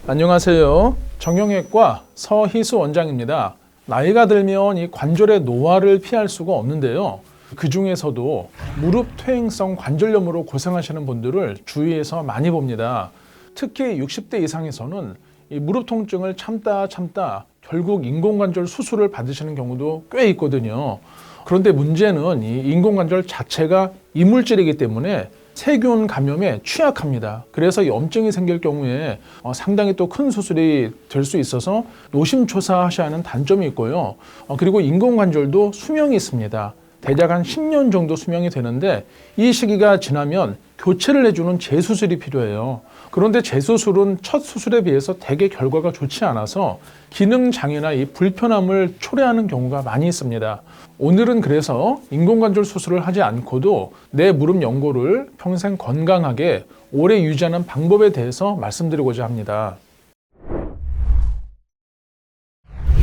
안녕하세요. 정형외과 서희수 원장입니다. 나이가 들면 이 관절의 노화를 피할 수가 없는데요. 그 중에서도 무릎 퇴행성 관절염으로 고생하시는 분들을 주위에서 많이 봅니다. 특히 60대 이상에서는 이 무릎 통증을 참다 결국 인공관절 수술을 받으시는 경우도 꽤 있거든요. 그런데 문제는 이 인공관절 자체가 이물질이기 때문에 세균 감염에 취약합니다. 그래서 염증이 생길 경우에 상당히 또 큰 수술이 될 수 있어서 노심초사하셔야 하는 단점이 있고요. 그리고 인공관절도 수명이 있습니다. 대략 한 10년 정도 수명이 되는데 이 시기가 지나면 교체를 해주는 재수술이 필요해요. 그런데 재수술은 첫 수술에 비해서 대개 결과가 좋지 않아서 기능장애나 이 불편함을 초래하는 경우가 많이 있습니다. 오늘은 그래서 인공관절 수술을 하지 않고도 내 무릎 연골을 평생 건강하게 오래 유지하는 방법에 대해서 말씀드리고자 합니다.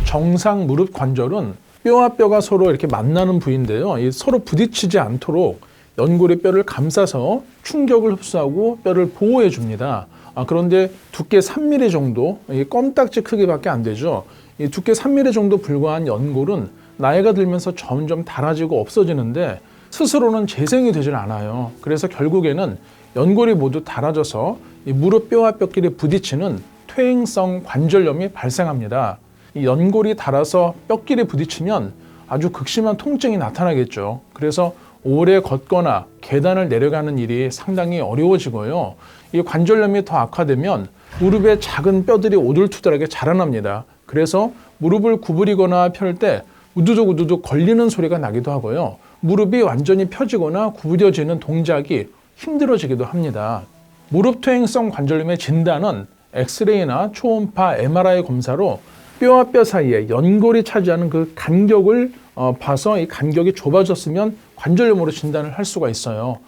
정상 무릎 관절은 뼈와 뼈가 서로 이렇게 만나는 부위인데요. 서로 부딪히지 않도록 연골이 뼈를 감싸서 충격을 흡수하고 뼈를 보호해 줍니다. 그런데 두께 3mm 정도, 껌딱지 크기밖에 안 되죠. 이 두께 3mm 정도 불과한 연골은 나이가 들면서 점점 닳아지고 없어지는데 스스로는 재생이 되질 않아요. 그래서 결국에는 연골이 모두 닳아져서 이 무릎 뼈와 뼈끼리 부딪히는 퇴행성 관절염이 발생합니다. 이 연골이 닳아서 뼈끼리 부딪히면 아주 극심한 통증이 나타나겠죠. 그래서 오래 걷거나 계단을 내려가는 일이 상당히 어려워지고요. 이 관절염이 더 악화되면 무릎에 작은 뼈들이 오돌투돌하게 자라납니다. 그래서 무릎을 구부리거나 펼 때 우두둑 걸리는 소리가 나기도 하고요. 무릎이 완전히 펴지거나 구부려지는 동작이 힘들어지기도 합니다. 무릎 퇴행성 관절염의 진단은 엑스레이나 초음파, MRI 검사로 뼈와 뼈 사이에 연골이 차지하는 그 간격을 봐서 이 간격이 좁아졌으면 관절염으로 진단을 할 수가 있어요.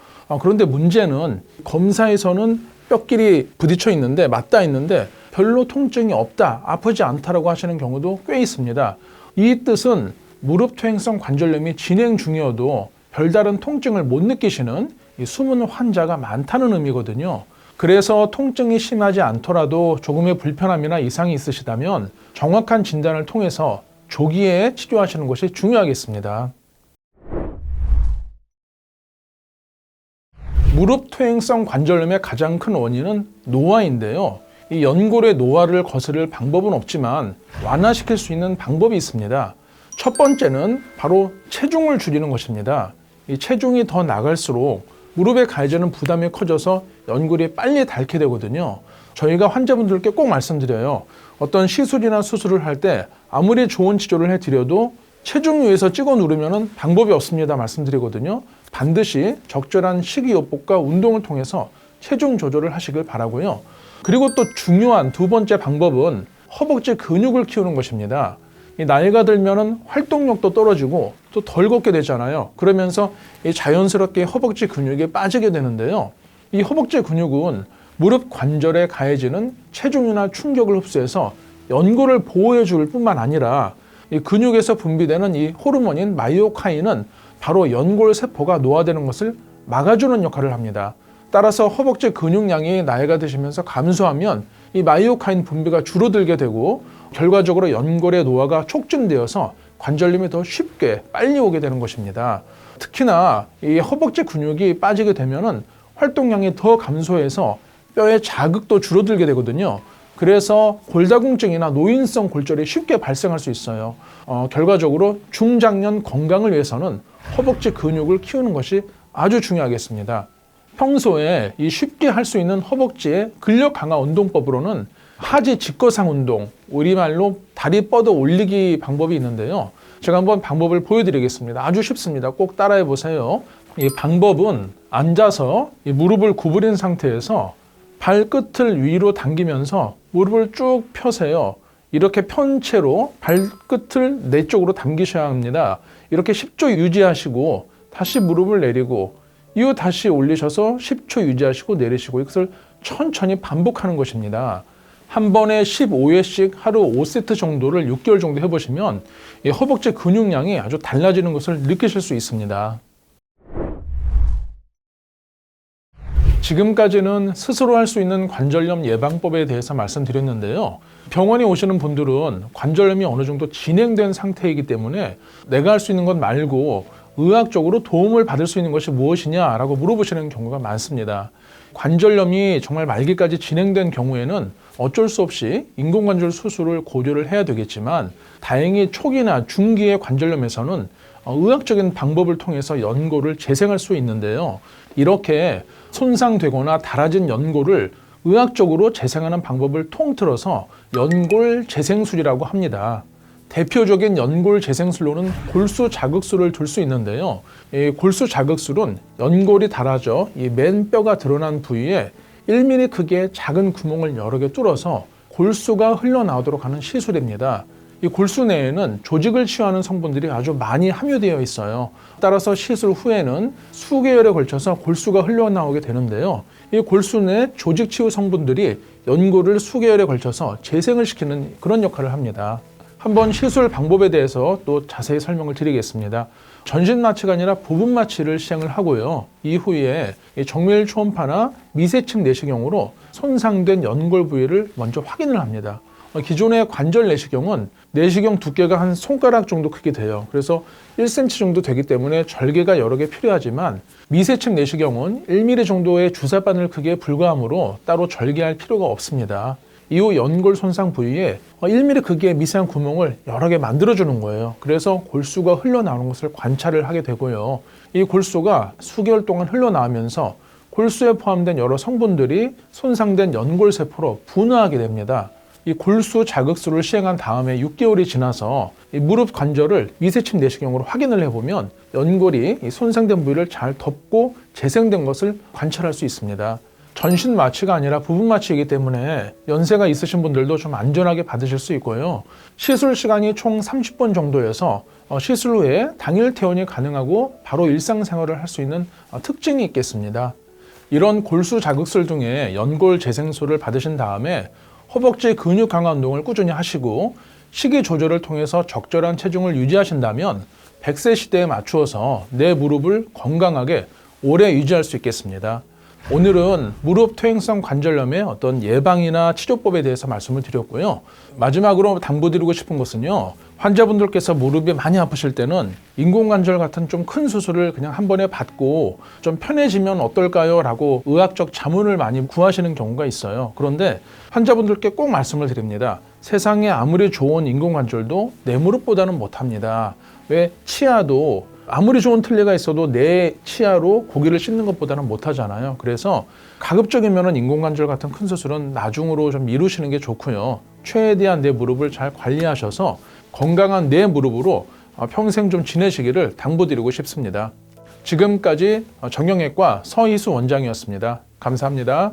그런데 문제는 검사에서는 뼈끼리 부딪혀 있는데 맞닿아 있는데 별로 통증이 없다, 아프지 않다라고 하시는 경우도 꽤 있습니다. 이 뜻은 무릎 퇴행성 관절염이 진행 중이어도 별다른 통증을 못 느끼시는 이 숨은 환자가 많다는 의미거든요. 그래서 통증이 심하지 않더라도 조금의 불편함이나 이상이 있으시다면 정확한 진단을 통해서 조기에 치료하시는 것이 중요하겠습니다. 무릎 퇴행성 관절염의 가장 큰 원인은 노화인데요. 이 연골의 노화를 거스를 방법은 없지만 완화시킬 수 있는 방법이 있습니다. 첫 번째는 바로 체중을 줄이는 것입니다. 이 체중이 더 나갈수록 무릎에 가해지는 부담이 커져서 연골이 빨리 닳게 되거든요. 저희가 환자분들께 꼭 말씀드려요. 어떤 시술이나 수술을 할 때 아무리 좋은 치료를 해드려도 체중 위에서 찍어 누르면 방법이 없습니다 말씀드리거든요. 반드시 적절한 식이요법과 운동을 통해서 체중 조절을 하시길 바라고요. 그리고 또 중요한 두 번째 방법은 허벅지 근육을 키우는 것입니다. 이 나이가 들면은 활동력도 떨어지고 또 덜 걷게 되잖아요. 그러면서 이 자연스럽게 허벅지 근육이 빠지게 되는데요. 이 허벅지 근육은 무릎 관절에 가해지는 체중이나 충격을 흡수해서 연골을 보호해 줄 뿐만 아니라 이 근육에서 분비되는 이 호르몬인 마이오카인은 바로 연골 세포가 노화되는 것을 막아주는 역할을 합니다. 따라서 허벅지 근육량이 나이가 드시면서 감소하면 이 마이오카인 분비가 줄어들게 되고 결과적으로 연골의 노화가 촉진되어서 관절염이 더 쉽게 빨리 오게 되는 것입니다. 특히나 이 허벅지 근육이 빠지게 되면은 활동량이 더 감소해서 뼈의 자극도 줄어들게 되거든요. 그래서 골다공증이나 노인성 골절이 쉽게 발생할 수 있어요. 결과적으로 중장년 건강을 위해서는 허벅지 근육을 키우는 것이 아주 중요하겠습니다. 평소에 이 쉽게 할 수 있는 허벅지의 근력 강화 운동법으로는 하지 직거상 운동, 우리말로 다리 뻗어 올리기 방법이 있는데요. 제가 한번 방법을 보여드리겠습니다. 아주 쉽습니다. 꼭 따라해 보세요. 이 방법은 앉아서 이 무릎을 구부린 상태에서 발끝을 위로 당기면서 무릎을 쭉 펴세요. 이렇게 편 채로 발끝을 내 쪽으로 당기셔야 합니다. 이렇게 10초 유지하시고 다시 무릎을 내리고 이후 다시 올리셔서 10초 유지하시고 내리시고 이것을 천천히 반복하는 것입니다. 한 번에 15회씩 하루 5세트 정도를 6개월 정도 해보시면 이 허벅지 근육량이 아주 달라지는 것을 느끼실 수 있습니다. 지금까지는 스스로 할 수 있는 관절염 예방법에 대해서 말씀드렸는데요. 병원에 오시는 분들은 관절염이 어느 정도 진행된 상태이기 때문에 내가 할 수 있는 것 말고 의학적으로 도움을 받을 수 있는 것이 무엇이냐라고 물어보시는 경우가 많습니다. 관절염이 정말 말기까지 진행된 경우에는 어쩔 수 없이 인공관절 수술을 고려를 해야 되겠지만 다행히 초기나 중기의 관절염에서는 의학적인 방법을 통해서 연골을 재생할 수 있는데요. 이렇게 손상되거나 닳아진 연골을 의학적으로 재생하는 방법을 통틀어서 연골 재생술이라고 합니다. 대표적인 연골 재생술로는 골수 자극술을 들 수 있는데요. 이 골수 자극술은 연골이 닳아져 이 맨뼈가 드러난 부위에 1mm 크기의 작은 구멍을 여러 개 뚫어서 골수가 흘러나오도록 하는 시술입니다. 이 골수 내에는 조직을 치유하는 성분들이 아주 많이 함유되어 있어요. 따라서 시술 후에는 수개월에 걸쳐서 골수가 흘러나오게 되는데요. 이 골수 내 조직 치유 성분들이 연골을 수개월에 걸쳐서 재생을 시키는 그런 역할을 합니다. 한번 시술 방법에 대해서 또 자세히 설명을 드리겠습니다. 전신 마취가 아니라 부분 마취를 시행을 하고요. 이후에 정밀 초음파나 미세침 내시경으로 손상된 연골 부위를 먼저 확인을 합니다. 기존의 관절 내시경은 내시경 두께가 한 손가락 정도 크게 돼요. 그래서 1cm 정도 되기 때문에 절개가 여러 개 필요하지만 미세침 내시경은 1mm 정도의 주사바늘 크기에 불과하므로 따로 절개할 필요가 없습니다. 이후 연골 손상 부위에 1mm 크기의 미세한 구멍을 여러 개 만들어주는 거예요. 그래서 골수가 흘러나오는 것을 관찰을 하게 되고요. 이 골수가 수개월 동안 흘러나오면서 골수에 포함된 여러 성분들이 손상된 연골세포로 분화하게 됩니다. 이 골수 자극술을 시행한 다음에 6개월이 지나서 이 무릎 관절을 미세침 내시경으로 확인을 해보면 연골이 이 손상된 부위를 잘 덮고 재생된 것을 관찰할 수 있습니다. 전신 마취가 아니라 부분 마취이기 때문에 연세가 있으신 분들도 좀 안전하게 받으실 수 있고요. 시술 시간이 총 30분 정도여서 시술 후에 당일 퇴원이 가능하고 바로 일상생활을 할 수 있는 특징이 있겠습니다. 이런 골수 자극술 등의 연골 재생술을 받으신 다음에 허벅지 근육 강화 운동을 꾸준히 하시고 식이 조절을 통해서 적절한 체중을 유지하신다면 100세 시대에 맞추어서 내 무릎을 건강하게 오래 유지할 수 있겠습니다. 오늘은 무릎 퇴행성 관절염의 어떤 예방이나 치료법에 대해서 말씀을 드렸고요. 마지막으로 당부드리고 싶은 것은요. 환자분들께서 무릎이 많이 아프실 때는 인공관절 같은 좀 큰 수술을 그냥 한 번에 받고 좀 편해지면 어떨까요? 라고 의학적 자문을 많이 구하시는 경우가 있어요. 그런데 환자분들께 꼭 말씀을 드립니다. 세상에 아무리 좋은 인공관절도 내 무릎보다는 못합니다. 왜? 치아도 아무리 좋은 틀니가 있어도 내 치아로 고기를 씹는 것보다는 못하잖아요. 그래서 가급적이면 인공관절 같은 큰 수술은 나중으로 좀 미루시는 게 좋고요. 최대한 내 무릎을 잘 관리하셔서 건강한 내 무릎으로 평생 좀 지내시기를 당부드리고 싶습니다. 지금까지 정형외과 서희수 원장이었습니다. 감사합니다.